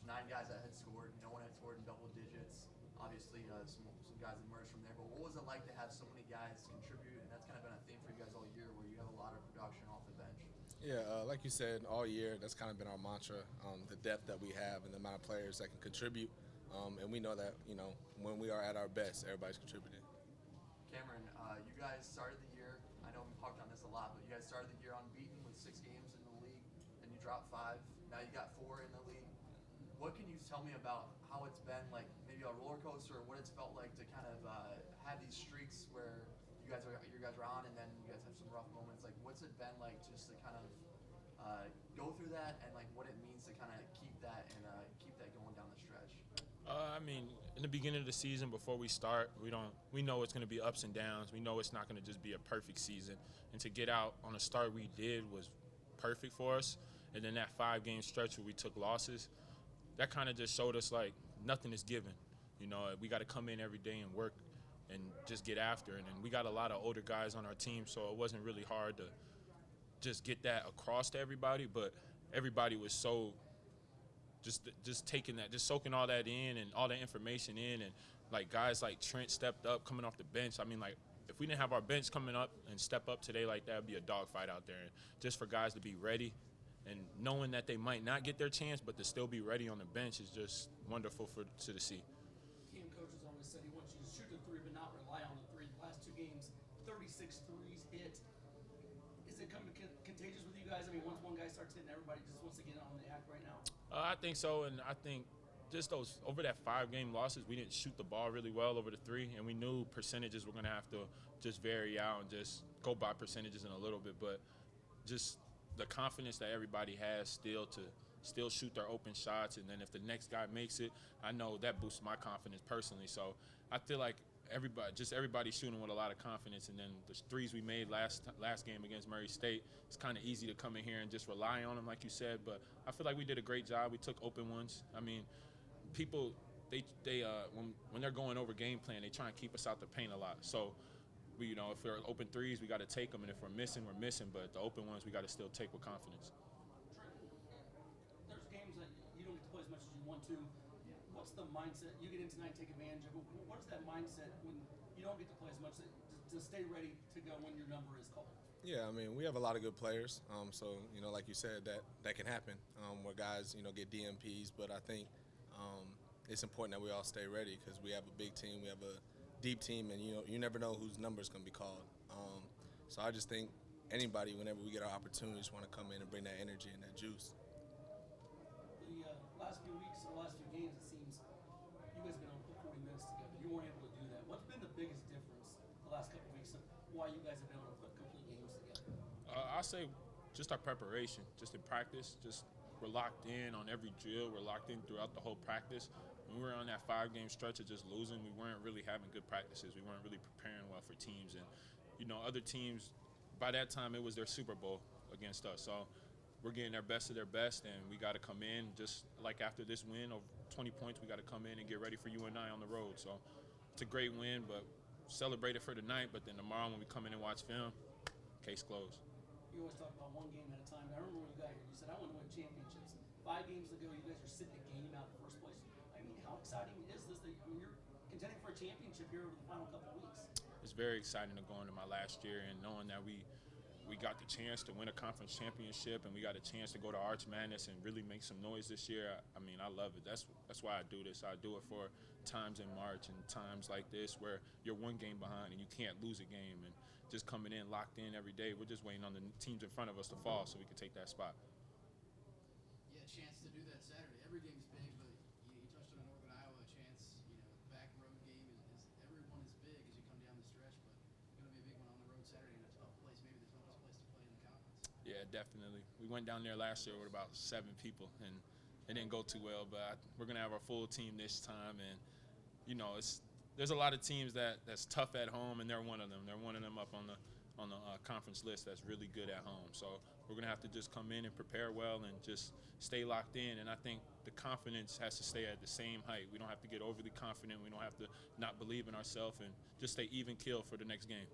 9 guys that had scored. No one had scored in double digits. Obviously, some guys emerged from there. But what was it like to have so many guys contribute? And that's kind of been a theme for you guys all year, where you have a lot of production off the bench. Yeah, like you said, all year, that's kind of been our mantra, the depth that we have and the amount of players that can contribute. And we know that, when we are at our best, everybody's contributing. Cameron, you guys started the year. I know we talked on this a lot, but you guys started the year unbeaten with 6 games in the league. Then you dropped 5. Now you got 4 in the league. What can you tell me about how it's been, like maybe a roller coaster, or what it's felt like to kind of have these streaks where you guys are on, and then you guys have some rough moments? Like, what's it been like just to kind of go through that, and like what it means to kind of keep that and keep that going down the stretch? I mean, in the beginning of the season, before we start, we know it's going to be ups and downs. We know it's not going to just be a perfect season. And to get out on a start we did was perfect for us. And then that 5-game stretch where we took losses, that kind of just showed us like nothing is given. We got to come in every day and work and just get after it. And we got a lot of older guys on our team, so it wasn't really hard to just get that across to everybody. But everybody was so just taking that, just soaking all that in and all that information in, and like guys like Trent stepped up coming off the bench. I mean, like if we didn't have our bench coming up and step up today like that, it'd be a dogfight out there. And just for guys to be ready and knowing that they might not get their chance, but to still be ready on the bench is just wonderful to see. Team coaches always said he wants you to shoot the three, but not rely on the three. The last 2 games, 36 threes hit. Is it coming contagious with you guys? I mean, once one guy starts hitting, everybody just wants to get on the act right now. I think so, and I think just those over that 5-game losses, we didn't shoot the ball really well over the 3, and we knew percentages were going to have to just vary out and just go by percentages in a little bit, but just the confidence that everybody has still to still shoot their open shots, and then if the next guy makes it, I know that boosts my confidence personally. So I feel like everybody shooting with a lot of confidence, and then the threes we made last game against Murray State, it's kind of easy to come in here and just rely on them, like you said. But I feel like we did a great job. We took open ones. I mean, people when they're going over game plan, they try and keep us out the paint a lot. So if we're open threes, we got to take them, and if we're missing, we're missing. But the open ones, we got to still take with confidence. There's games that you don't get to play as much as you want to. What's the mindset? You get in tonight, take advantage of it. What is that mindset when you don't get to play as much to stay ready to go when your number is called? Yeah, I mean, we have a lot of good players. So, like you said, that can happen where guys, get DMPs. But I think it's important that we all stay ready because we have a big team. We have a deep team, and, you never know whose number is going to be called. So I just think anybody, whenever we get our opportunity, just want to come in and bring that energy and that juice. The last few weeks or last few games, it seems you guys have been able to put 40 minutes together. You weren't able to do that. What's been the biggest difference the last couple of weeks of why you guys have been able to put complete games together? I'll say just our preparation, just in practice. Just we're locked in on every drill. We're locked in throughout the whole practice. When we were on that 5-game stretch of just losing, we weren't really having good practices. We weren't really preparing well for teams. And, other teams, by that time, it was their Super Bowl against us. So we're getting their best of their best, and we got to come in just like after this win of 20 points, we got to come in and get ready for UNI on the road. So it's a great win, but celebrate it for tonight. But then tomorrow when we come in and watch film, case closed. You always talk about one game at a time. I remember when you got here, you said, I want to win championships. 5 games ago, you guys are sitting a game out in first place. I mean, how exciting is this? You're contending for a championship here over the final couple of weeks. It's very exciting to go into my last year and knowing that we got the chance to win a conference championship and we got a chance to go to Arch Madness and really make some noise this year. I mean, I love it. That's why I do this. I do it for times in March and times like this where you're 1 game behind and you can't lose a game, and just coming in locked in every day. We're just waiting on the teams in front of us to fall so we can take that spot. Yeah, a chance to do that Saturday. Every game's big, but you touched on Northern Iowa, a chance, back road game is everyone is big as you come down the stretch, but going to be a big one on the road Saturday in a tough place, maybe the toughest place to play in the conference. Yeah, definitely. We went down there last year with about 7 people, and it didn't go too well, but we're going to have our full team this time, and, there's a lot of teams that's tough at home, and they're one of them. They're one of them up on the conference list that's really good at home. So we're going to have to just come in and prepare well and just stay locked in. And I think the confidence has to stay at the same height. We don't have to get overly confident. We don't have to not believe in ourselves, and just stay even keel for the next game.